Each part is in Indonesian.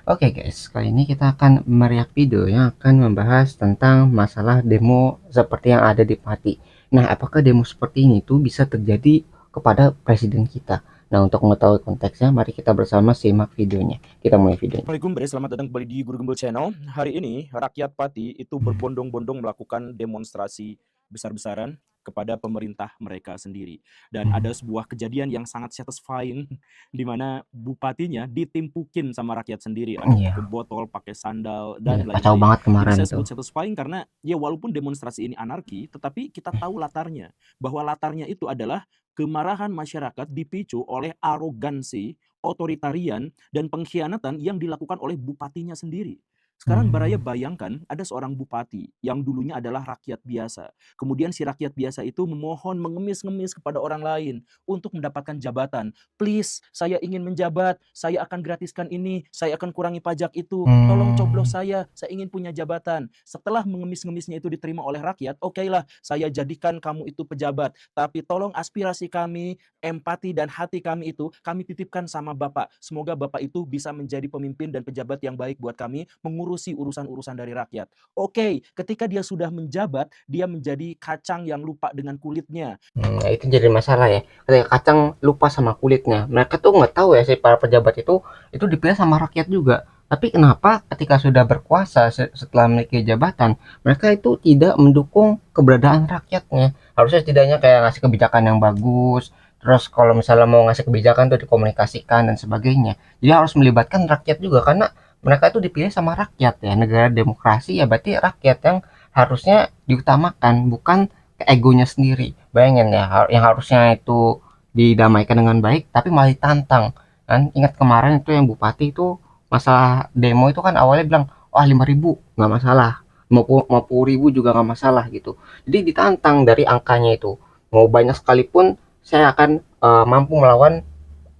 Oke guys, kali ini kita akan mereact video yang akan membahas tentang masalah demo seperti yang ada di Pati. Nah, apakah demo seperti ini tuh bisa terjadi kepada presiden kita? Nah, untuk mengetahui konteksnya, mari kita bersama simak videonya. Kita mulai videonya. Assalamualaikum Bre, selamat datang kembali di Guru Gembul Channel. Hari ini rakyat Pati itu berbondong-bondong melakukan demonstrasi besar-besaran kepada pemerintah mereka sendiri. Dan ada sebuah kejadian yang sangat satisfying di mana bupatinya ditimpukin sama rakyat sendiri. Ada pakai Iya, botol, pakai sandal, iya, dan kacau lain-lain. banget Jadi kemarin saya tuh. sebut satisfying karena ya walaupun demonstrasi ini anarki, tetapi kita tahu latarnya. Bahwa latarnya itu adalah kemarahan masyarakat dipicu oleh arogansi, otoritarian, dan pengkhianatan yang dilakukan oleh bupatinya sendiri. Sekarang Baraya bayangkan ada seorang bupati yang dulunya adalah rakyat biasa. Kemudian si rakyat biasa itu memohon mengemis-ngemis kepada orang lain untuk mendapatkan jabatan. Please, saya ingin menjabat, saya akan gratiskan ini, saya akan kurangi pajak itu, tolong coblos saya ingin punya jabatan. Setelah mengemis-ngemisnya itu diterima oleh rakyat, oke lah, saya jadikan kamu itu pejabat. Tapi tolong aspirasi kami, empati dan hati kami itu kami titipkan sama Bapak. Semoga Bapak itu bisa menjadi pemimpin dan pejabat yang baik buat kami mengurusi urusan-urusan dari rakyat. Oke, ketika dia sudah menjabat, dia menjadi kacang yang lupa dengan kulitnya. Nah, itu jadi masalah ya. Ketika kacang lupa sama kulitnya. Mereka tuh nggak tahu ya si para pejabat itu dipilih sama rakyat juga. Tapi kenapa ketika sudah berkuasa setelah memiliki jabatan, mereka itu tidak mendukung keberadaan rakyatnya? Harusnya setidaknya kayak ngasih kebijakan yang bagus. Terus kalau misalnya mau ngasih kebijakan tuh dikomunikasikan dan sebagainya. Jadi harus melibatkan rakyat juga karena mereka itu dipilih sama rakyat ya. Negara demokrasi ya berarti rakyat yang harusnya diutamakan, bukan ke egonya sendiri. Bayangin ya, yang harusnya itu didamaikan dengan baik, tapi malah ditantang. Kan ingat kemarin itu yang bupati itu masalah demo itu kan awalnya bilang, wah 5.000 nggak masalah, 50.000 juga nggak masalah gitu. Jadi ditantang dari angkanya itu. Mau banyak sekalipun saya akan mampu melawan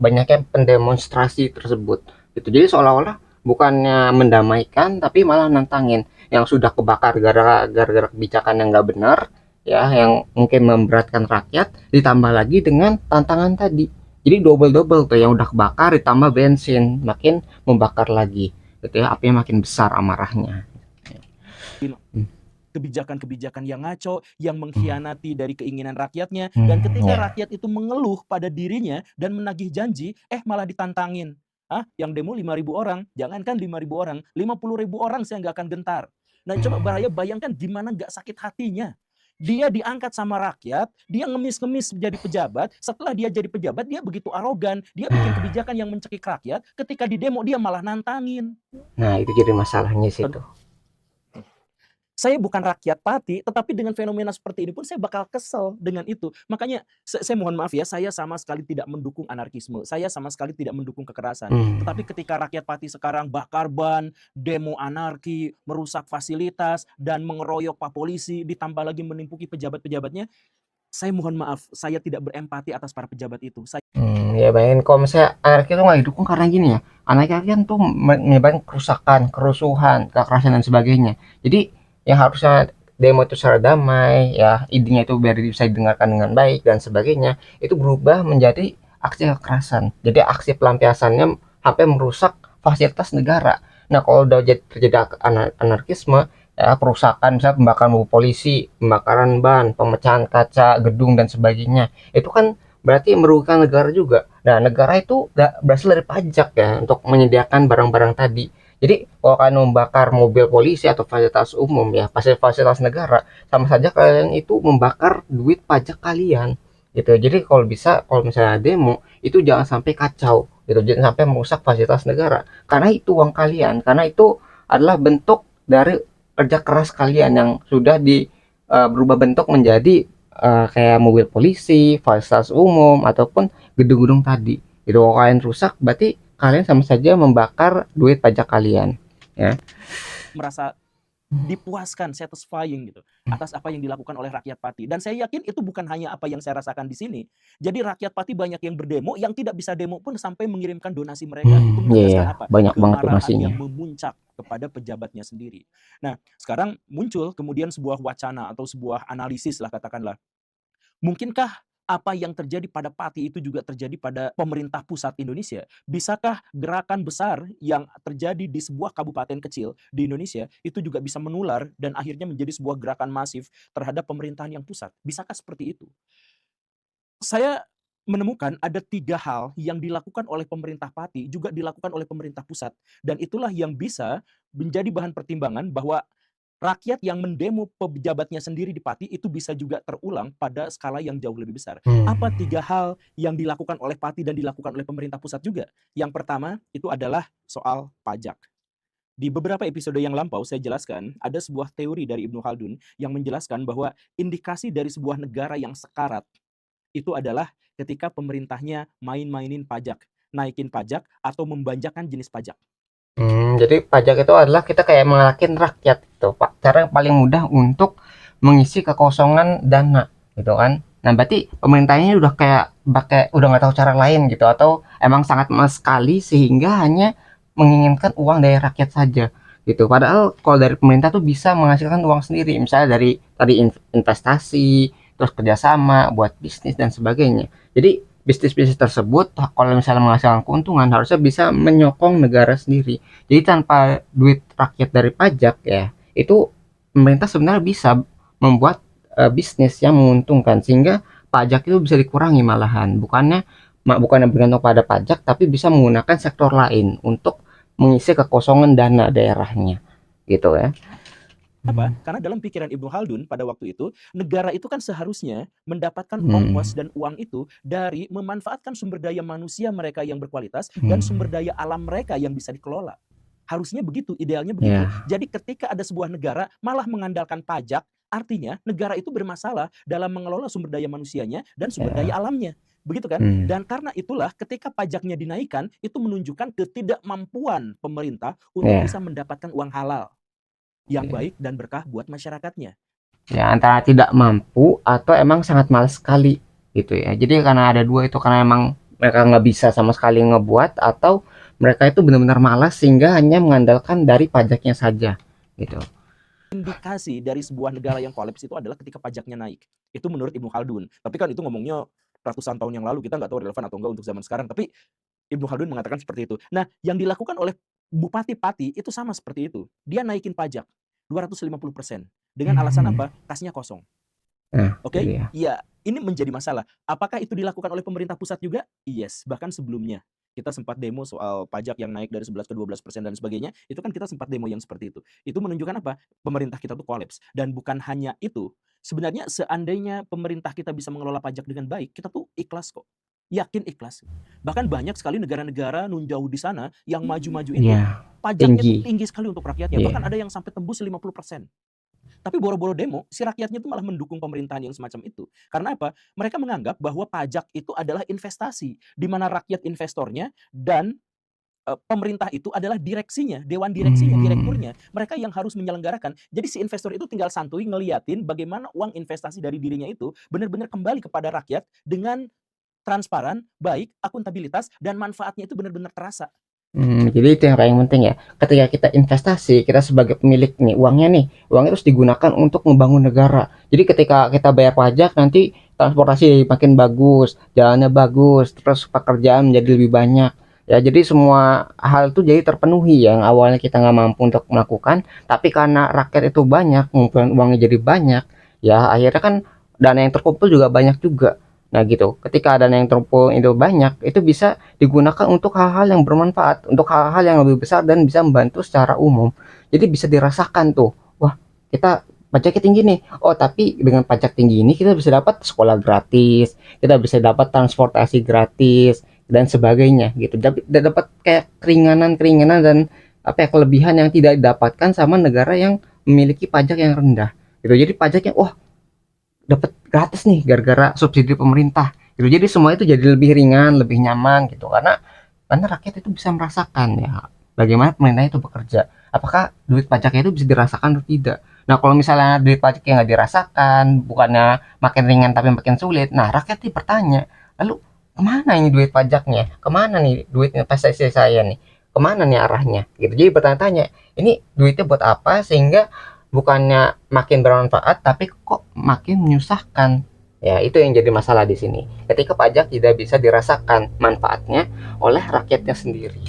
banyaknya pendemonstrasi tersebut. Gitu. Jadi seolah-olah bukannya mendamaikan, tapi malah nantangin yang sudah kebakar gara-gara kebijakan yang nggak benar, ya yang mungkin memberatkan rakyat, ditambah lagi dengan tantangan tadi. Jadi double-double tuh, yang udah kebakar ditambah bensin, makin membakar lagi gitu ya, apinya makin besar amarahnya. Hmm. Kebijakan-kebijakan yang ngaco, yang mengkhianati dari keinginan rakyatnya, dan ketika Ya. rakyat itu mengeluh pada dirinya dan menagih janji, malah ditantangin. Yang demo 5.000 orang, jangankan 5.000 orang, 50.000 orang saya nggak akan gentar. Nah, coba Baraya bayangkan gimana nggak sakit hatinya. Dia diangkat sama rakyat, dia ngemis-ngemis jadi pejabat, setelah dia jadi pejabat, dia begitu arogan, dia bikin kebijakan yang mencekik rakyat, ketika di demo dia malah nantangin. Nah, itu jadi masalahnya situ. Saya bukan rakyat Pati, tetapi dengan fenomena seperti ini pun saya bakal kesel dengan itu. Makanya saya mohon maaf ya, saya sama sekali tidak mendukung anarkisme. Saya sama sekali tidak mendukung kekerasan. Tetapi ketika rakyat Pati sekarang bakar ban, demo anarki, merusak fasilitas, dan mengeroyok pak polisi, ditambah lagi menimpuki pejabat-pejabatnya, saya mohon maaf, saya tidak berempati atas para pejabat itu. Ya bayangin kalau misalnya anarki itu nggak didukung karena gini ya, anarki kan tuh menyebabkan kerusakan, kerusuhan, kekerasan dan sebagainya. Jadi yang harusnya demo itu secara damai, ya idenya itu biar bisa didengarkan dengan baik dan sebagainya, itu berubah menjadi aksi kekerasan. Jadi aksi pelampiasannya sampai merusak fasilitas negara. Nah kalau udah terjadi anarkisme, ya perusakan, misalnya pembakaran mobil polisi, pembakaran ban, pemecahan kaca gedung dan sebagainya, itu kan berarti merugikan negara juga. Nah, negara itu gak berasal dari pajak ya untuk menyediakan barang-barang tadi. Jadi, kalau kalian membakar mobil polisi atau fasilitas umum ya, fasilitas negara, sama saja kalian itu membakar duit pajak kalian. Gitu. Jadi, kalau bisa, kalau misalnya demo, itu jangan sampai kacau. Gitu. Jangan sampai merusak fasilitas negara. Karena itu uang kalian. Karena itu adalah bentuk dari kerja keras kalian yang sudah berubah bentuk menjadi kayak mobil polisi, fasilitas umum, ataupun gedung-gedung tadi. Itu kalau kalian rusak, berarti kalian sama saja membakar duit pajak kalian. Ya. Merasa dipuaskan, satisfying gitu atas apa yang dilakukan oleh rakyat Pati. Dan saya yakin itu bukan hanya apa yang saya rasakan di sini. Jadi rakyat Pati banyak yang berdemo, yang tidak bisa demo pun sampai mengirimkan donasi mereka. Itu Iya, menegaskan yeah, apa? banyak banget Kemarahan donasinya. yang memuncak kepada pejabatnya sendiri. Nah, sekarang muncul kemudian sebuah wacana atau sebuah analisis lah katakanlah. Mungkinkah apa yang terjadi pada Pati itu juga terjadi pada pemerintah pusat Indonesia? Bisakah gerakan besar yang terjadi di sebuah kabupaten kecil di Indonesia itu juga bisa menular dan akhirnya menjadi sebuah gerakan masif terhadap pemerintahan yang pusat? Bisakah seperti itu? Saya menemukan ada 3 hal yang dilakukan oleh pemerintah Pati, juga dilakukan oleh pemerintah pusat. Dan itulah yang bisa menjadi bahan pertimbangan bahwa rakyat yang mendemo pejabatnya sendiri di Pati itu bisa juga terulang pada skala yang jauh lebih besar. Apa 3 Hmm. hal yang dilakukan oleh Pati dan dilakukan oleh pemerintah pusat juga? Yang pertama itu adalah soal pajak. Di beberapa episode yang lampau saya jelaskan, ada sebuah teori dari Ibnu Khaldun yang menjelaskan bahwa indikasi dari sebuah negara yang sekarat itu adalah ketika pemerintahnya main-mainin pajak, naikin pajak atau membanjakan jenis pajak. Jadi pajak itu adalah kita kayak mengalakin rakyat itu, Pak. Cara yang paling mudah untuk mengisi kekosongan dana, gitu kan. Nah, berarti pemerintahnya udah kayak pakai udah nggak tahu cara lain gitu atau emang sangat males sekali sehingga hanya menginginkan uang dari rakyat saja gitu. Padahal kalau dari pemerintah tuh bisa menghasilkan uang sendiri, misalnya dari tadi investasi, terus kerjasama buat bisnis dan sebagainya. Jadi bisnis-bisnis tersebut kalau misalnya menghasilkan keuntungan harusnya bisa menyokong negara sendiri. Jadi tanpa duit rakyat dari pajak ya, itu pemerintah sebenarnya bisa membuat bisnis yang menguntungkan sehingga pajak itu bisa dikurangi malahan. Bukannya bergantung pada pajak tapi bisa menggunakan sektor lain untuk mengisi kekosongan dana daerahnya. Gitu ya. Kenapa? Hmm. Karena dalam pikiran Ibnu Khaldun pada waktu itu, negara itu kan seharusnya mendapatkan ongkos Hmm. dan uang itu dari memanfaatkan sumber daya manusia mereka yang berkualitas dan sumber Hmm. daya alam mereka yang bisa dikelola. Harusnya begitu, idealnya begitu. Ya. Jadi ketika ada sebuah negara malah mengandalkan pajak, artinya negara itu bermasalah dalam mengelola sumber daya manusianya dan sumber daya Ya. alamnya. Begitu kan? Hmm. Dan karena itulah ketika pajaknya dinaikkan, itu menunjukkan ketidakmampuan pemerintah untuk bisa Ya. mendapatkan uang halal yang baik dan berkah buat masyarakatnya. Ya antara tidak mampu atau emang sangat malas sekali gitu ya. Jadi karena ada dua itu, karena emang mereka nggak bisa sama sekali ngebuat atau mereka itu benar-benar malas sehingga hanya mengandalkan dari pajaknya saja gitu. Indikasi dari sebuah negara yang kolaps itu adalah ketika pajaknya naik. Itu menurut Ibnu Khaldun. Tapi kan itu ngomongnya ratusan tahun yang lalu, kita nggak tahu relevan atau enggak untuk zaman sekarang. Tapi Ibnu Khaldun mengatakan seperti itu. Nah, yang dilakukan oleh Bupati Pati itu sama seperti itu. Dia naikin pajak 250% dengan alasan Hmm. apa? Kasnya kosong. Nah, itu Oke? dia. Iya, ini menjadi masalah. Apakah itu dilakukan oleh pemerintah pusat juga? Yes, bahkan sebelumnya. Kita sempat demo soal pajak yang naik dari 11 ke 12% dan sebagainya, itu kan kita sempat demo yang seperti itu. Itu menunjukkan apa? Pemerintah kita tuh kolaps. Dan bukan hanya itu, sebenarnya seandainya pemerintah kita bisa mengelola pajak dengan baik, kita tuh ikhlas kok. Yakin ikhlas. Bahkan banyak sekali negara-negara nun jauh di sana yang maju-maju itu, Ya, pajaknya tuh tinggi. tinggi sekali untuk rakyatnya. Bahkan ada Ya. yang sampai tembus 50%. Tapi boro-boro demo, si rakyatnya itu malah mendukung pemerintahan yang semacam itu. Karena apa? Mereka menganggap bahwa pajak itu adalah investasi, di mana rakyat investornya dan pemerintah itu adalah direksinya, dewan direksinya, Hmm. direkturnya. Mereka yang harus menyelenggarakan. Jadi si investor itu tinggal santuy ngeliatin bagaimana uang investasi dari dirinya itu benar-benar kembali kepada rakyat dengan transparan, baik, akuntabilitas, dan manfaatnya itu benar-benar terasa. Jadi itu yang paling penting ya. Ketika kita investasi, kita sebagai pemilik uangnya terus digunakan untuk membangun negara. Jadi ketika kita bayar pajak nanti transportasi makin bagus, jalannya bagus, terus pekerjaan menjadi lebih banyak. Ya, jadi semua hal itu jadi terpenuhi yang awalnya kita nggak mampu untuk melakukan, tapi karena rakyat itu banyak, ngumpulin uangnya jadi banyak, ya akhirnya kan dana yang terkumpul juga banyak juga. Nah gitu, ketika dana yang terkumpul itu banyak, itu bisa digunakan untuk hal-hal yang bermanfaat, untuk hal-hal yang lebih besar dan bisa membantu secara umum. Jadi bisa dirasakan tuh, wah kita pajaknya tinggi nih. Oh tapi dengan pajak tinggi ini kita bisa dapat sekolah gratis, kita bisa dapat transportasi gratis dan sebagainya gitu. Dapat kayak keringanan-keringanan dan apa ya, kelebihan yang tidak didapatkan sama negara yang memiliki pajak yang rendah. Gitu. Jadi pajaknya wah dapat gratis nih gara-gara subsidi pemerintah gitu. Jadi semua itu jadi lebih ringan, lebih nyaman gitu karena rakyat itu bisa merasakan ya bagaimana pemerintah itu bekerja. Apakah duit pajaknya itu bisa dirasakan atau tidak? Nah, kalau misalnya duit pajaknya nggak dirasakan, bukannya makin ringan tapi makin sulit. Nah, rakyat ini bertanya, lalu kemana ini duit pajaknya? Kemana nih duit investasi saya nih? Kemana nih arahnya? Gitu. Jadi bertanya-tanya, ini duitnya buat apa sehingga bukannya makin bermanfaat tapi kok makin menyusahkan Ya, itu yang jadi masalah di sini. Ketika pajak tidak bisa dirasakan manfaatnya oleh rakyatnya sendiri.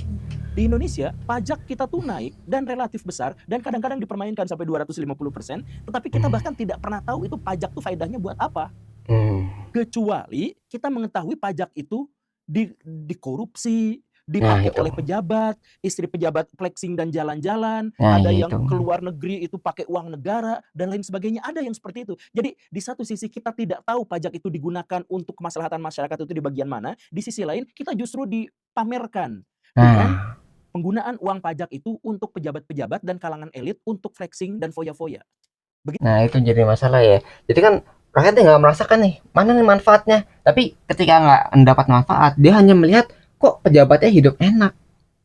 Di Indonesia, pajak kita tuh naik dan relatif besar dan kadang-kadang dipermainkan sampai 250%, tetapi kita bahkan tidak pernah tahu itu pajak tuh faedahnya buat apa. Hmm. Kecuali kita mengetahui pajak itu dikorupsi, Nah, dipakai itu. oleh pejabat, istri pejabat flexing dan jalan-jalan, Nah, ada ya yang itu. ke luar negeri itu pakai uang negara dan lain sebagainya, ada yang seperti itu. Jadi di satu sisi kita tidak tahu pajak itu digunakan untuk kemaslahatan masyarakat itu di bagian mana, di sisi lain kita justru dipamerkan dengan Nah, penggunaan uang pajak itu untuk pejabat-pejabat dan kalangan elit untuk flexing dan foya-foya. nah itu jadi masalah ya. Jadi kan rakyatnya nggak merasakan nih, mana nih manfaatnya. Tapi ketika nggak mendapat manfaat, dia hanya melihat kok pejabatnya hidup enak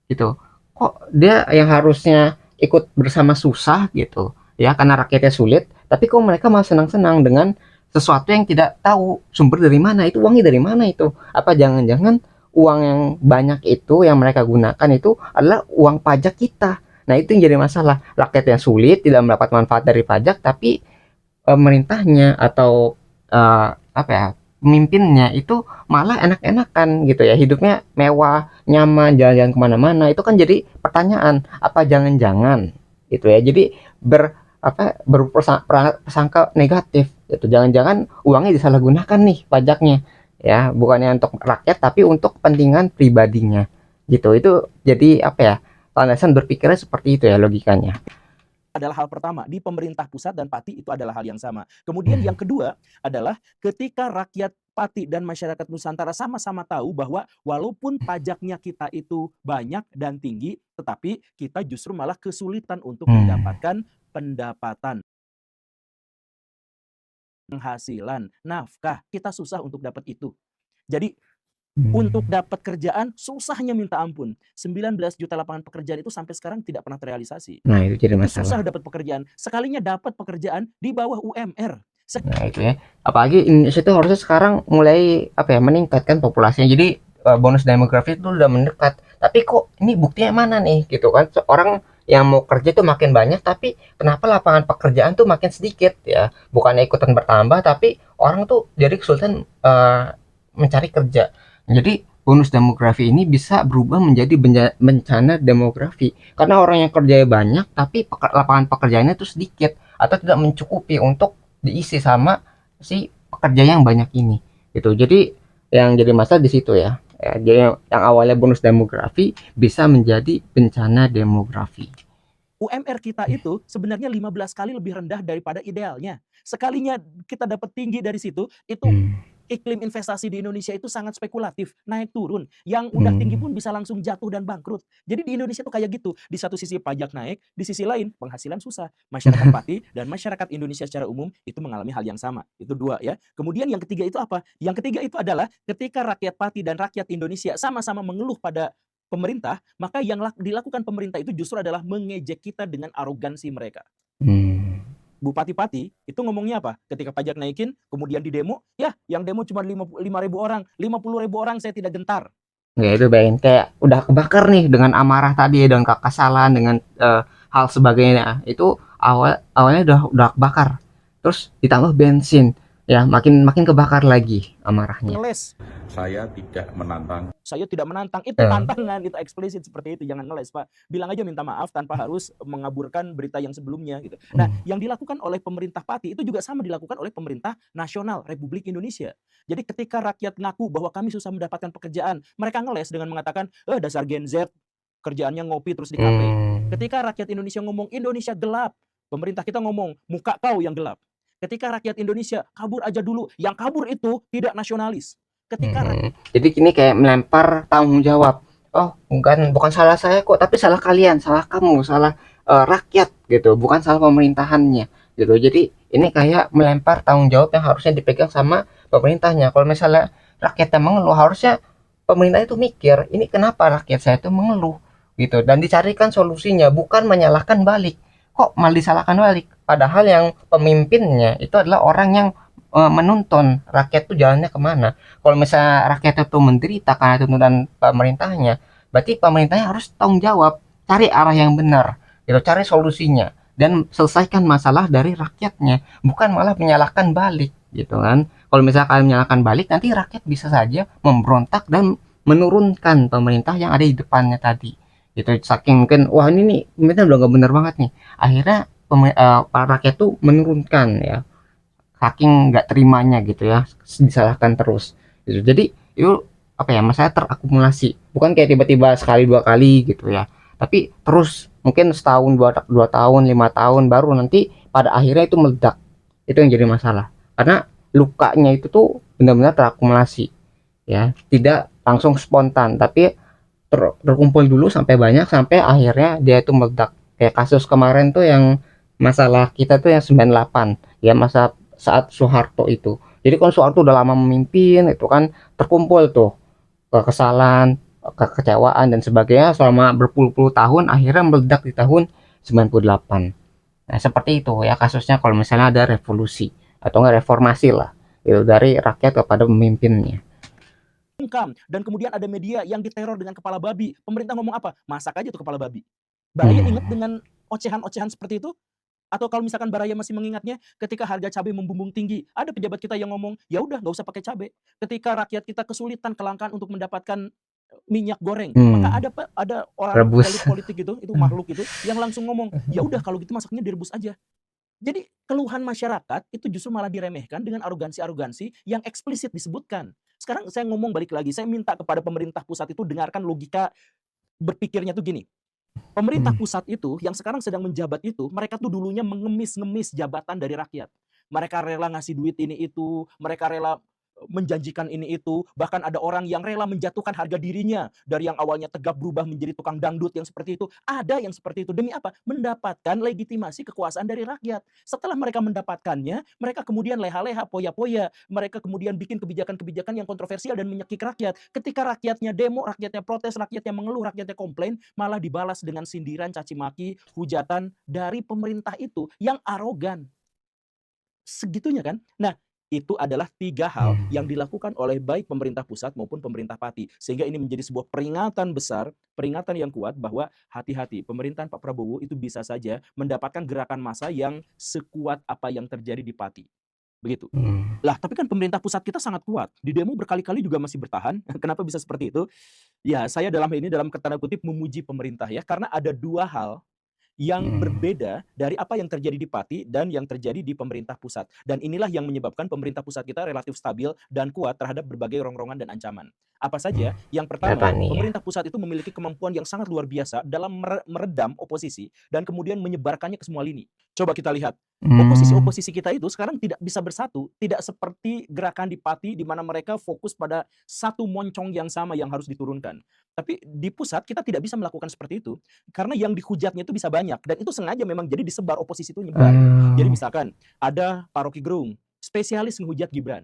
gitu. Kok dia yang harusnya ikut bersama susah gitu, ya karena rakyatnya sulit, tapi kok mereka malah senang-senang dengan sesuatu yang tidak tahu sumber dari mana, itu uangnya dari mana itu. Apa jangan-jangan uang yang banyak itu yang mereka gunakan itu adalah uang pajak kita. Nah, itu yang jadi masalah. Rakyat yang sulit tidak mendapat manfaat dari pajak, tapi pemerintahnya atau apa ya, pemimpinnya itu malah enak-enakan gitu ya, hidupnya mewah, nyaman, jalan-jalan kemana-mana. Itu kan jadi pertanyaan, apa jangan-jangan gitu ya, jadi berprasangka negatif gitu, jangan-jangan uangnya disalahgunakan nih pajaknya ya, bukannya untuk rakyat tapi untuk kepentingan pribadinya gitu. Itu jadi apa ya, landasan berpikirnya seperti itu ya logikanya. Adalah hal pertama, di pemerintah pusat dan Pati itu adalah hal yang sama. Kemudian Hmm. yang kedua adalah ketika rakyat Pati dan masyarakat Nusantara sama-sama tahu bahwa walaupun pajaknya kita itu banyak dan tinggi, tetapi kita justru malah kesulitan untuk Hmm. mendapatkan pendapatan, penghasilan, nafkah, kita susah untuk dapat itu. Jadi untuk Hmm. dapat kerjaan susahnya minta ampun. 19 juta lapangan pekerjaan itu sampai sekarang tidak pernah terrealisasi. Nah, itu jadi Itu masalah. susah dapat pekerjaan. Sekalinya dapat pekerjaan di bawah UMR. Nah, itu ya. Apalagi Indonesia itu harusnya sekarang mulai apa ya, meningkatkan populasinya. Jadi bonus demografi itu udah mendekat. Tapi kok ini buktinya mana nih gitu kan? Orang yang mau kerja tuh makin banyak, tapi kenapa lapangan pekerjaan tuh makin sedikit ya? Bukannya ikutan bertambah, tapi orang tuh jadi kesulitan mencari kerja. Jadi bonus demografi ini bisa berubah menjadi bencana demografi karena orang yang kerjanya banyak, tapi lapangan pekerjaannya itu sedikit atau tidak mencukupi untuk diisi sama si pekerja yang banyak ini gitu. Jadi yang jadi masalah di situ ya. Ya, jadi yang awalnya bonus demografi bisa menjadi bencana demografi. UMR kita itu sebenarnya 15 kali lebih rendah daripada idealnya. Sekalinya kita dapat tinggi dari situ, itu Hmm. iklim investasi di Indonesia itu sangat spekulatif, naik turun. Yang udah tinggi Hmm. pun bisa langsung jatuh dan bangkrut. Jadi di Indonesia tuh kayak gitu. Di satu sisi pajak naik, di sisi lain penghasilan susah. Masyarakat Pati dan masyarakat Indonesia secara umum itu mengalami hal yang sama. Itu dua ya. Kemudian yang ketiga itu apa? Yang ketiga itu adalah ketika rakyat Pati dan rakyat Indonesia sama-sama mengeluh pada pemerintah, maka yang dilakukan pemerintah itu justru adalah mengejek kita dengan arogansi mereka. Hmm. Bupati Pati itu ngomongnya apa? Ketika pajak naikin, kemudian di demo, ya yang demo cuma 5.000 orang, 50.000 orang saya tidak gentar. Ya itu bayangin kayak udah kebakar nih dengan amarah tadi ya, dengan kekesalan, dengan hal sebagainya. Itu awalnya udah kebakar. Terus ditambah bensin, ya makin makin kebakar lagi amarahnya. Ngeles, Saya tidak menantang. saya tidak menantang, itu Eh, tantangan, itu eksplisit seperti itu, jangan ngeles Pak. Bilang aja minta maaf tanpa harus mengaburkan berita yang sebelumnya gitu. Nah, hmm. yang dilakukan oleh pemerintah Pati itu juga sama dilakukan oleh pemerintah nasional Republik Indonesia. Jadi ketika rakyat ngaku bahwa kami susah mendapatkan pekerjaan, mereka ngeles dengan mengatakan, dasar Gen Z, kerjaannya ngopi terus di kafe. Hmm. Ketika rakyat Indonesia ngomong Indonesia gelap, pemerintah kita ngomong muka kau yang gelap. Ketika rakyat Indonesia kabur aja dulu, yang kabur itu tidak nasionalis. Ketika Jadi ini kayak melempar tanggung jawab. Oh, bukan salah saya kok, tapi salah kalian, salah kamu, salah rakyat gitu, bukan salah pemerintahannya gitu. Jadi ini kayak melempar tanggung jawab yang harusnya dipegang sama pemerintahnya. Kalau misalnya rakyatnya mengeluh, harusnya pemerintah itu mikir, ini kenapa rakyat saya itu mengeluh gitu, dan dicarikan solusinya, bukan menyalahkan balik. Kok malah disalahkan balik? Padahal yang pemimpinnya itu adalah orang yang menuntun rakyat tuh jalannya kemana. Kalau misalnya rakyat itu menderita karena tuntutan pemerintahnya, berarti pemerintahnya harus tanggung jawab, cari arah yang benar, gitu, cari solusinya, dan selesaikan masalah dari rakyatnya, bukan malah menyalahkan balik, gitu kan. Kalau misalnya kalian menyalahkan balik, nanti rakyat bisa saja memberontak dan menurunkan pemerintah yang ada di depannya tadi. Gitu. Saking mungkin, wah ini nih pemerintah udah nggak bener banget nih. Akhirnya para rakyat tuh menurunkan ya, saking nggak terimanya gitu ya, disalahkan terus gitu. Jadi itu apa ya, masalah terakumulasi, bukan kayak tiba-tiba sekali dua kali gitu ya, tapi terus mungkin setahun, dua tahun, 5 tahun, baru nanti pada akhirnya itu meledak. Itu yang jadi masalah, karena lukanya itu tuh benar-benar terakumulasi ya, tidak langsung spontan, tapi terkumpul dulu sampai banyak sampai akhirnya dia itu meledak. Kayak kasus kemarin tuh yang masalah kita tuh yang 98 ya, masa saat Soeharto itu. Jadi kan Soeharto udah lama memimpin, itu kan terkumpul tuh kekesalan, kekecewaan dan sebagainya selama berpuluh-puluh tahun, akhirnya meledak di tahun 98. Nah, seperti itu ya kasusnya kalau misalnya ada revolusi atau enggak reformasi lah. Itu dari rakyat kepada pemimpinnya. Dan kemudian ada media yang diteror dengan kepala babi. Pemerintah ngomong apa? Masak aja tuh kepala babi. Baraya ingat dengan ocehan-ocehan seperti itu? Atau kalau misalkan Baraya masih mengingatnya, ketika harga cabai membumbung tinggi, ada pejabat kita yang ngomong, ya udah nggak usah pakai cabai. Ketika rakyat kita kesulitan, kelangkaan untuk mendapatkan minyak goreng, maka ada orang Rebus. elit politik itu makhluk itu yang langsung ngomong, ya udah kalau gitu masaknya direbus aja. Jadi keluhan masyarakat itu justru malah diremehkan dengan arogansi-arogansi yang eksplisit disebutkan. Sekarang saya ngomong balik lagi, saya minta kepada pemerintah pusat itu dengarkan logika berpikirnya tuh gini. Pemerintah pusat itu yang sekarang sedang menjabat itu, mereka tuh dulunya mengemis-ngemis jabatan dari rakyat. Mereka rela ngasih duit ini itu, mereka rela menjanjikan ini itu, bahkan ada orang yang rela menjatuhkan harga dirinya dari yang awalnya tegap berubah menjadi tukang dangdut yang seperti itu. Ada yang seperti itu demi apa? Mendapatkan legitimasi kekuasaan dari rakyat. Setelah mereka mendapatkannya, mereka kemudian leha-leha, poya-poya, mereka kemudian bikin kebijakan-kebijakan yang kontroversial dan menyekik rakyat. Ketika rakyatnya demo, rakyatnya protes, rakyatnya mengeluh, rakyatnya komplain, malah dibalas dengan sindiran, caci maki, hujatan dari pemerintah itu yang arogan. Segitunya kan? Nah, itu adalah 3 hal yang dilakukan oleh baik pemerintah pusat maupun pemerintah pati. Sehingga ini menjadi sebuah peringatan besar, peringatan yang kuat bahwa hati-hati, pemerintahan Pak Prabowo itu bisa saja mendapatkan gerakan massa yang sekuat apa yang terjadi di Pati. Begitu. Lah, tapi kan pemerintah pusat kita sangat kuat. Di demo berkali-kali juga masih bertahan. Kenapa bisa seperti itu? Ya, saya dalam tanda kutip memuji pemerintah ya, karena ada 2 hal yang berbeda dari apa yang terjadi di Pati dan yang terjadi di pemerintah pusat. Dan inilah yang menyebabkan pemerintah pusat kita relatif stabil dan kuat terhadap berbagai rongrongan dan ancaman. Apa saja? Yang Apa pertama, nih ya? pemerintah pusat itu memiliki kemampuan yang sangat luar biasa dalam meredam oposisi dan kemudian menyebarkannya ke semua lini. Coba kita lihat, oposisi-oposisi kita itu sekarang tidak bisa bersatu, tidak seperti gerakan di Pati di mana mereka fokus pada satu moncong yang sama yang harus diturunkan. Tapi di pusat kita tidak bisa melakukan seperti itu. Karena yang dihujatnya itu bisa banyak dan itu sengaja memang jadi disebar, oposisi itu nyebar. Jadi misalkan ada Pak Rocky Gerung, spesialis ngehujat Gibran.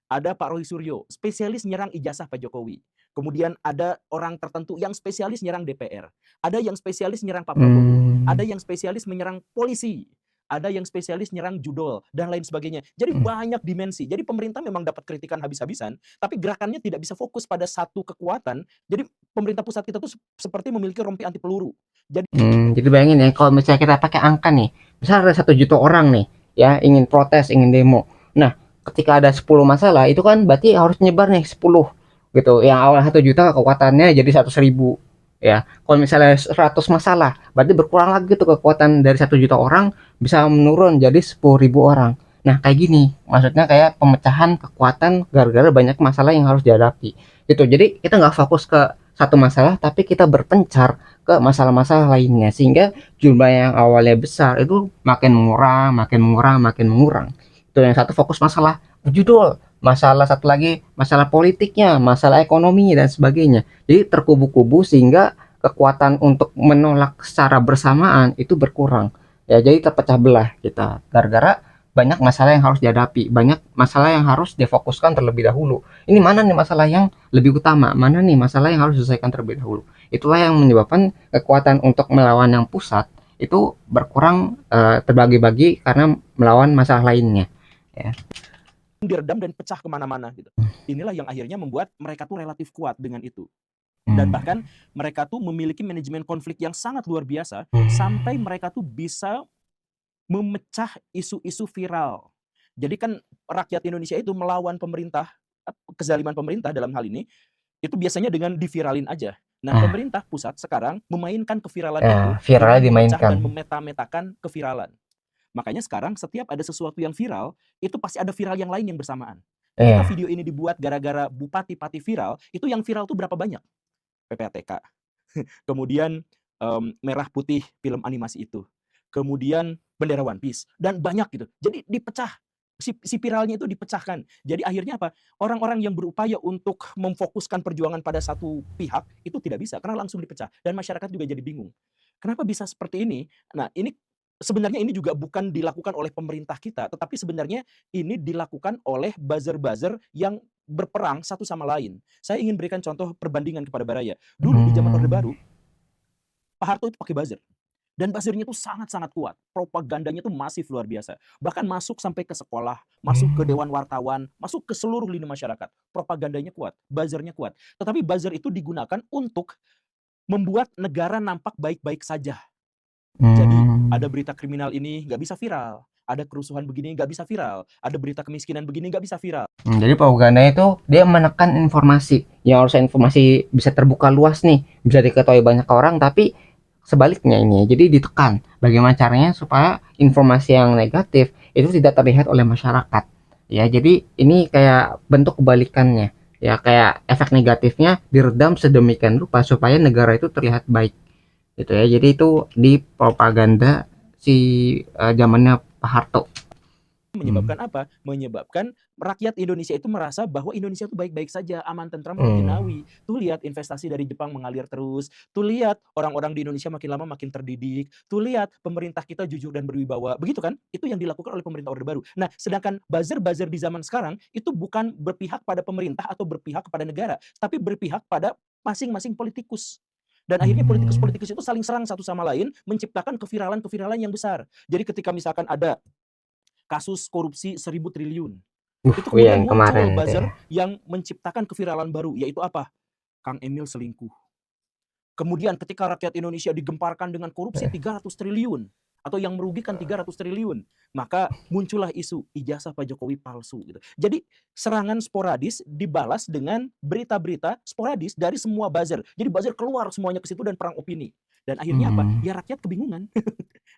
Ada Pak Roy Suryo, spesialis nyerang ijazah Pak Jokowi. Kemudian ada orang tertentu yang spesialis nyerang DPR. Ada yang spesialis nyerang Pak Prabowo. Ada yang spesialis menyerang polisi. Ada yang spesialis nyerang judol dan lain sebagainya. Jadi banyak dimensi. Jadi pemerintah memang dapat kritikan habis-habisan, tapi gerakannya tidak bisa fokus pada satu kekuatan. Jadi pemerintah pusat kita tuh seperti memiliki rompi anti peluru. Jadi bayangin ya, kalau misalnya kita pakai angka nih, misalnya ada 1 juta orang nih, ya ingin protes, ingin demo. Nah, ketika ada 10 masalah, itu kan berarti harus nyebar nih 10 gitu. Yang awal 1 juta kekuatannya jadi 100.000 ya. Kalau misalnya 100 masalah, berarti berkurang lagi tuh kekuatan dari 1 juta orang bisa menurun jadi 10.000 orang. Nah, kayak gini, maksudnya kayak pemecahan kekuatan gara-gara banyak masalah yang harus dihadapi. Gitu. Jadi kita nggak fokus ke satu masalah, tapi kita berpencar ke masalah-masalah lainnya sehingga jumlah yang awalnya besar itu makin mengurang, makin mengurang, makin mengurang. Itu yang satu fokus masalah judul, masalah satu lagi masalah politiknya, masalah ekonomi dan sebagainya. Jadi terkubu-kubu sehingga kekuatan untuk menolak secara bersamaan itu berkurang. Ya, jadi terpecah belah kita gara-gara banyak masalah yang harus dihadapi, banyak masalah yang harus difokuskan terlebih dahulu. Ini mana nih masalah yang lebih utama, mana nih masalah yang harus diselesaikan terlebih dahulu. Itulah yang menyebabkan kekuatan untuk melawan yang pusat itu berkurang, terbagi-bagi karena melawan masalah lainnya. Ya. Diredam dan pecah kemana-mana gitu. Inilah yang akhirnya membuat mereka tuh relatif kuat dengan itu. Dan bahkan mereka tuh memiliki manajemen konflik yang sangat luar biasa sampai mereka tuh bisa memecah isu-isu viral Jadi kan rakyat Indonesia itu melawan pemerintah, kezaliman pemerintah dalam hal ini, itu biasanya dengan diviralin aja. Nah, Ah, pemerintah pusat sekarang memainkan keviralan itu viralnya dengan memecah dimainkan. dan memeta-metakan keviralan. Makanya sekarang setiap ada sesuatu yang viral, itu pasti ada viral yang lain yang bersamaan. Ketika Iya. video ini dibuat gara-gara bupati-pati viral, itu yang viral tuh berapa banyak? PPATK. Kemudian Merah Putih film animasi itu. Kemudian bendera One Piece dan banyak gitu. Jadi dipecah. Si viralnya itu dipecahkan. Jadi akhirnya apa? Orang-orang yang berupaya untuk memfokuskan perjuangan pada satu pihak itu tidak bisa karena langsung dipecah dan masyarakat juga jadi bingung. Kenapa bisa seperti ini? Nah, ini sebenarnya ini juga bukan dilakukan oleh pemerintah kita, tetapi sebenarnya ini dilakukan oleh buzzer-buzzer yang berperang satu sama lain. Saya ingin berikan contoh perbandingan kepada Baraya. Dulu di zaman Orde Hmm. Baru, Pak Harto itu pakai buzzer. Dan buzzernya itu sangat-sangat kuat. Propagandanya itu masif luar biasa. Bahkan masuk sampai ke sekolah, masuk ke Hmm. dewan wartawan, masuk ke seluruh lini masyarakat. Propagandanya kuat, buzzernya kuat. Tetapi buzzer itu digunakan untuk membuat negara nampak baik-baik saja. Jadi ada Hmm. berita kriminal ini nggak bisa viral, ada kerusuhan begini nggak bisa viral, ada berita kemiskinan begini nggak bisa viral. Jadi propaganda itu dia menekan informasi yang harusnya informasi bisa terbuka luas nih, bisa diketahui banyak orang, tapi sebaliknya ini jadi ditekan. Bagaimana caranya supaya informasi yang negatif itu tidak terlihat oleh masyarakat. Ya, jadi ini kayak bentuk kebalikannya. Ya, kayak efek negatifnya diredam sedemikian rupa supaya negara itu terlihat baik. Gitu ya. Jadi itu di propaganda si zamannya Pak Harto. Hmm. Menyebabkan apa? Menyebabkan rakyat Indonesia itu merasa bahwa Indonesia itu baik-baik saja, aman, tentram, Hmm. rujunawi. Tuh lihat investasi dari Jepang mengalir terus. Tuh lihat orang-orang di Indonesia makin lama makin terdidik. Tuh lihat pemerintah kita jujur dan berwibawa. Begitu kan? Itu yang dilakukan oleh pemerintah Orde Baru. Nah, sedangkan buzzer-buzzer di zaman sekarang itu bukan berpihak pada pemerintah atau berpihak kepada negara, tapi berpihak pada masing-masing politikus. Dan akhirnya Hmm. politikus-politikus itu saling serang satu sama lain, menciptakan keviralan-keviralan yang besar. Jadi ketika misalkan ada kasus korupsi 1.000 triliun. Itu kemudian Yang kemarin muncul itu ya. buzzer yang menciptakan keviralan baru, yaitu apa? Kang Emil selingkuh. Kemudian ketika rakyat Indonesia digemparkan dengan korupsi 300 triliun atau yang merugikan 300 triliun, maka muncullah isu ijazah Pak Jokowi palsu gitu. Jadi serangan sporadis dibalas dengan berita-berita sporadis dari semua buzzer. Jadi buzzer keluar semuanya ke situ dan perang opini. Dan akhirnya apa? Hmm. Ya rakyat kebingungan.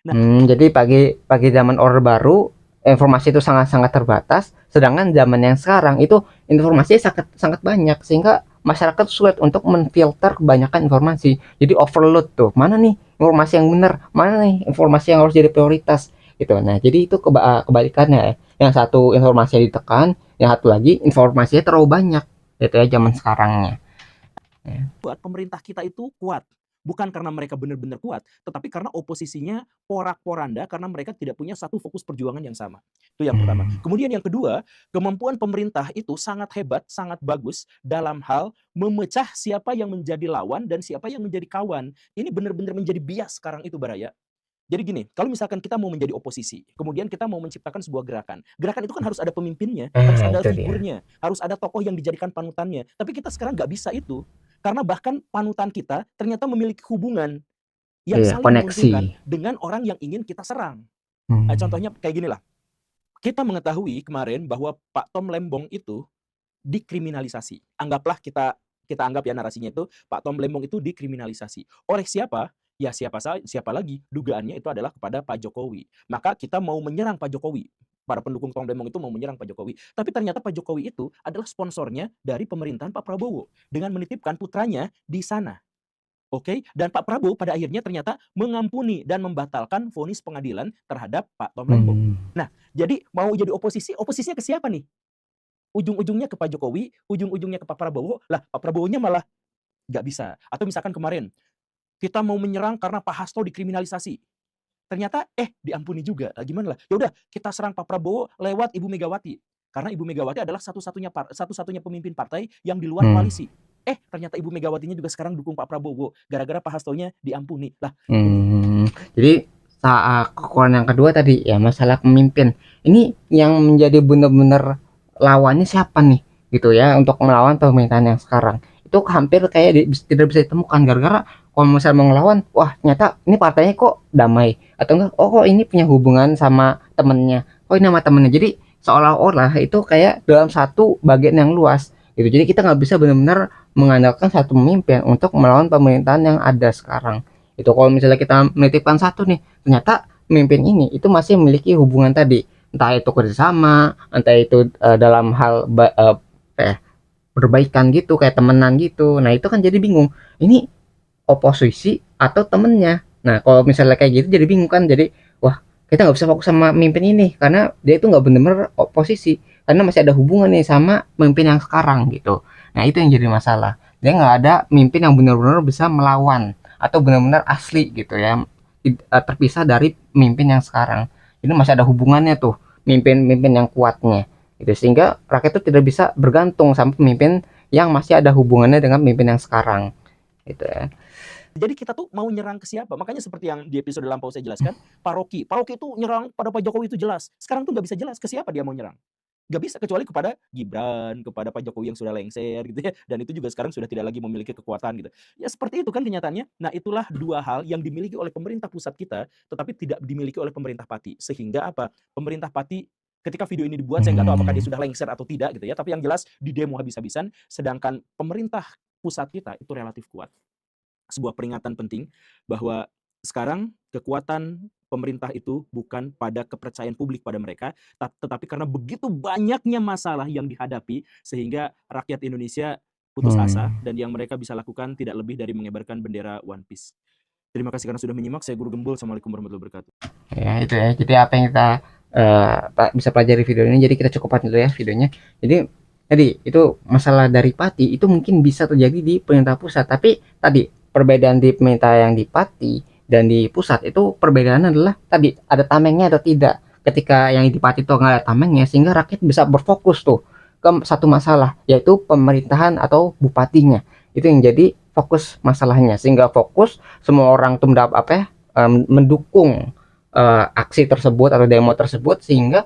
Nah, Jadi pagi pagi zaman Orde Baru informasi itu sangat-sangat terbatas, sedangkan zaman yang sekarang itu informasinya sangat sangat banyak sehingga masyarakat sulit untuk menfilter kebanyakan informasi. Jadi overload tuh. Mana nih informasi yang benar? Mana nih informasi yang harus jadi prioritas? Gitu. Nah, jadi itu kebalikannya ya. Yang satu informasinya ditekan, yang satu lagi informasinya terlalu banyak. Gitu ya zaman sekarangnya. Ya. buat pemerintah kita itu kuat. Bukan karena mereka benar-benar kuat, tetapi karena oposisinya porak-poranda karena mereka tidak punya satu fokus perjuangan yang sama. Itu yang pertama. Hmm. Kemudian yang kedua, kemampuan pemerintah itu sangat hebat, sangat bagus dalam hal memecah siapa yang menjadi lawan dan siapa yang menjadi kawan. Ini benar-benar menjadi bias sekarang itu, Baraya. Jadi gini, kalau misalkan kita mau menjadi oposisi, kemudian kita mau menciptakan sebuah gerakan. Gerakan itu kan harus ada pemimpinnya, harus ada Itu dia. figurnya, harus ada tokoh yang dijadikan panutannya. Tapi kita sekarang nggak bisa itu. Karena bahkan panutan kita ternyata memiliki hubungan yang Iya, saling koneksi. menguntungkan dengan orang yang ingin kita serang. Nah, Hmm. contohnya kayak gini lah. Kita mengetahui kemarin bahwa Pak Tom Lembong itu dikriminalisasi. Anggaplah kita anggap ya narasinya itu Pak Tom Lembong itu dikriminalisasi. Oleh siapa? Ya siapa lagi? Dugaannya itu adalah kepada Pak Jokowi. Maka kita mau menyerang Pak Jokowi. Para pendukung Tom Lembong itu mau menyerang Pak Jokowi. Tapi ternyata Pak Jokowi itu adalah sponsornya dari pemerintahan Pak Prabowo dengan menitipkan putranya di sana. Oke, dan Pak Prabowo pada akhirnya ternyata mengampuni dan membatalkan vonis pengadilan terhadap Pak Tom Lembong. Hmm. Nah, jadi mau jadi oposisi, oposisinya ke siapa nih? Ujung-ujungnya ke Pak Jokowi, ujung-ujungnya ke Pak Prabowo, lah Pak Prabowo-nya malah nggak bisa. Atau misalkan kemarin, kita mau menyerang karena Pak Hasto dikriminalisasi. Ternyata diampuni juga. Lah gimana lah? Ya udah, kita serang Pak Prabowo lewat Ibu Megawati. Karena Ibu Megawati adalah satu-satunya pemimpin partai yang di luar Hmm. koalisi. Ternyata Ibu Megawatinya juga sekarang dukung Pak Prabowo gara-gara Pak Hastonya diampuni. Lah, ini Jadi kekurangan yang kedua tadi ya masalah pemimpin. Ini yang menjadi benar-benar lawannya siapa nih gitu ya untuk melawan pemerintahan yang sekarang. Itu hampir kayak tidak bisa ditemukan gara-gara kalau misalnya mau ngelawan, wah ternyata ini partainya kok damai atau enggak? Oh kok ini punya hubungan sama temennya. Oh ini sama temennya. Jadi seolah-olah itu kayak dalam satu bagian yang luas gitu. Jadi kita nggak bisa benar-benar mengandalkan satu pemimpin untuk melawan pemerintahan yang ada sekarang. Itu kalau misalnya kita menitipkan satu nih, ternyata pemimpin ini itu masih memiliki hubungan tadi, entah itu kerjasama, entah itu dalam hal perbaikan gitu, kayak temenan gitu. Nah itu kan jadi bingung, ini oposisi atau temennya. Nah kalau misalnya kayak gitu jadi bingung kan, jadi wah kita nggak bisa fokus sama pemimpin ini karena dia itu nggak bener-bener oposisi, karena masih ada hubungan nih sama pemimpin yang sekarang gitu. Nah itu yang jadi masalah, dia nggak ada pemimpin yang benar-benar bisa melawan atau benar-benar asli gitu ya, terpisah dari pemimpin yang sekarang. Ini masih ada hubungannya tuh, pemimpin-pemimpin yang kuatnya gitu, sehingga rakyat itu tidak bisa bergantung sama pemimpin yang masih ada hubungannya dengan pemimpin yang sekarang gitu ya. Jadi kita tuh mau nyerang ke siapa? Makanya seperti yang di episode lampau saya jelaskan, Paroki itu nyerang pada Pak Jokowi itu jelas. Sekarang tuh nggak bisa jelas ke siapa dia mau nyerang. Nggak bisa, kecuali kepada Gibran, kepada Pak Jokowi yang sudah lengser gitu ya, dan itu juga sekarang sudah tidak lagi memiliki kekuatan gitu. Ya seperti itu kan kenyataannya. Nah itulah dua hal yang dimiliki oleh pemerintah pusat kita, tetapi tidak dimiliki oleh pemerintah Pati. Sehingga apa? Pemerintah Pati ketika video ini dibuat, saya nggak tahu apakah dia sudah lengser atau tidak gitu ya, tapi yang jelas di demo habis-habisan, sedangkan pemerintah pusat kita itu relatif kuat. Sebuah peringatan penting bahwa sekarang kekuatan pemerintah itu bukan pada kepercayaan publik pada mereka, tetapi karena begitu banyaknya masalah yang dihadapi sehingga rakyat Indonesia putus asa, dan yang mereka bisa lakukan tidak lebih dari mengibarkan bendera One Piece. Terima kasih karena sudah menyimak. Saya Guru Gembul. Assalamualaikum warahmatullahi wabarakatuh. Ya itu ya, jadi apa yang kita bisa pelajari video ini, jadi kita cukupkan dulu ya videonya. Jadi tadi itu masalah dari Pati itu mungkin bisa terjadi di pemerintah pusat, tapi tadi perbedaan di pemerintah yang di Pati dan di pusat itu perbedaannya adalah tadi ada tamengnya atau tidak. Ketika yang di Pati itu nggak ada tamengnya, sehingga rakyat bisa berfokus tuh ke satu masalah, yaitu pemerintahan atau bupatinya. Itu yang jadi fokus masalahnya, sehingga fokus semua orang tuh mendapat apa ya, mendukung aksi tersebut atau demo tersebut, sehingga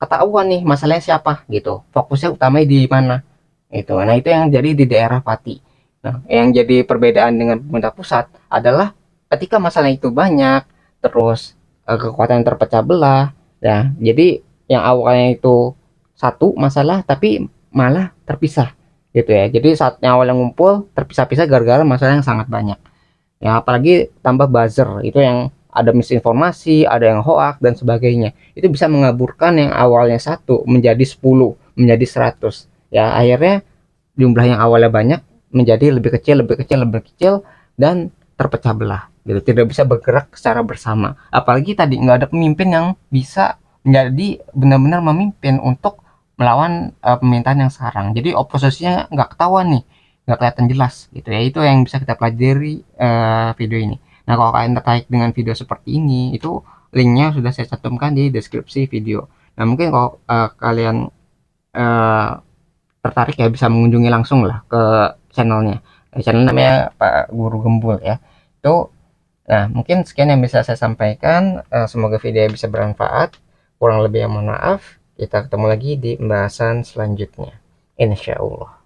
ketahuan nih masalahnya siapa gitu, fokusnya utamanya di mana itu. Nah itu yang jadi di daerah Pati. Nah yang jadi perbedaan dengan pemerintah pusat adalah ketika masalah itu banyak, terus kekuatan terpecah belah ya, jadi yang awalnya itu satu masalah tapi malah terpisah gitu ya. Jadi saat yang awalnya ngumpul terpisah-pisah gara-gara masalah yang sangat banyak ya, apalagi tambah buzzer itu yang ada misinformasi, ada yang hoax dan sebagainya. Itu bisa mengaburkan yang awalnya satu menjadi 10, menjadi 100. Ya, akhirnya jumlah yang awalnya banyak menjadi lebih kecil, lebih kecil, lebih kecil, dan terpecah belah. Gitu, tidak bisa bergerak secara bersama. Apalagi tadi nggak ada pemimpin yang bisa menjadi benar-benar memimpin untuk melawan pemerintahan yang sekarang. Jadi oposisinya nggak ketahuan nih, nggak kelihatan jelas gitu ya. Itu yang bisa kita pelajari video ini. Nah kalau kalian tertarik dengan video seperti ini, itu linknya sudah saya cantumkan di deskripsi video. Nah mungkin kalau kalian uh, tertarik ya bisa mengunjungi langsung lah ke channelnya. Channel namanya Pak Guru Gembul ya. Itu nah mungkin sekian yang bisa saya sampaikan. Semoga video bisa bermanfaat. Kurang lebih yang mohon maaf. Kita ketemu lagi di pembahasan selanjutnya, insya Allah.